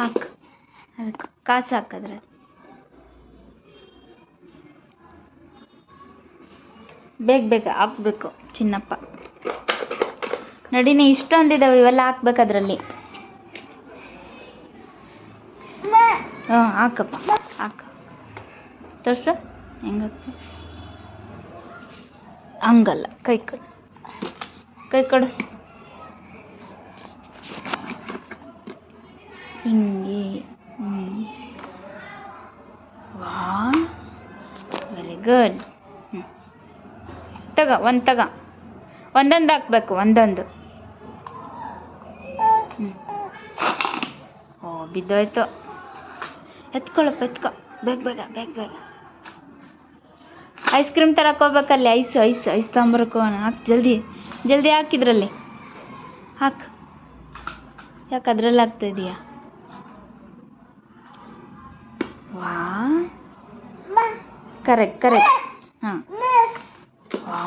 ಹಾಕು, ಅದಕ್ಕೆ ಕಾಸು ಹಾಕಿದ್ರೆ ಬೇಗ ಬೇಗ ಹಾಕ್ಬೇಕು ಚಿನ್ನಪ್ಪ. ನಡಿನಿ ಇಷ್ಟೊಂದಿದ್ದಾವೆ, ಇವೆಲ್ಲ ಹಾಕ್ಬೇಕು ಅದರಲ್ಲಿ. ಹಾಂ ಹಾಕಪ್ಪ, ಹಾಕ ತೋರ್ಸು ಹೆಂಗಾಗ್ತದೆ. ಹಂಗಲ್ಲ, ಕೈ ಕೊಡು, ಕೈ ಕೊಡು, ಹಿಂಗೆ. ವಾ, ವೆರಿ ಗುಡ್. ತಗ ಒಂದೊಂದು ಹಾಕ್ಬೇಕು, ಒಂದೊಂದು. ಓ ಬಿದ್ದೋಯ್ತು. ಎತ್ಕೊಳ್ಳಪ್ಪ, ಬೇಗ ಬೇಗ ಬೇಗ ಬೇಗ. ಐಸ್ ಕ್ರೀಮ್ ತರಕ್ಕೆ ಹೋಗ್ಬೇಕಲ್ಲಿ. ಐಸ್ ತೊಗೊಂಬರಕ್ಕೆ ಹಾಕಿ, ಜಲ್ದಿ ಹಾಕಿದ್ರಲ್ಲಿ ಹಾಕು. ಯಾಕೆ ಅದ್ರಲ್ಲಿ ಹಾಕ್ತಾಯಿದೀಯಾ? ವಾ, ಕರೆಕ್ಟ್. ಹಾಂ, ವಾ,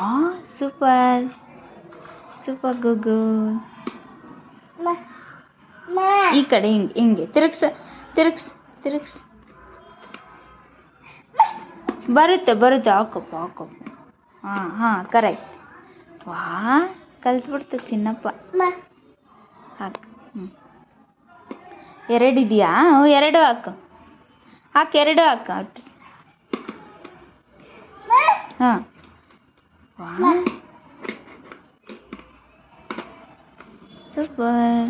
ಸೂಪರ್ ಗುಗು. ಈ ಕಡೆ ಹಿಂಗೆ ತಿರುಗ್ಸ್. ಬರುತ್ತೆ, ಹಾಕಪ್ಪ. ಹಾಂ ಕರೆಕ್ಟ್. ವಾ, ಕಲ್ತ್ಬಿಡ್ತು ಚಿನ್ನಪ್ಪ. ಹಾಕು. ಎರಡು ಇದೆಯಾ? ಎರಡು ಹಾಕು, ಎರಡು ಹಾಕು. ಹಾಂ, ವಾ, ಸೂಪರ್.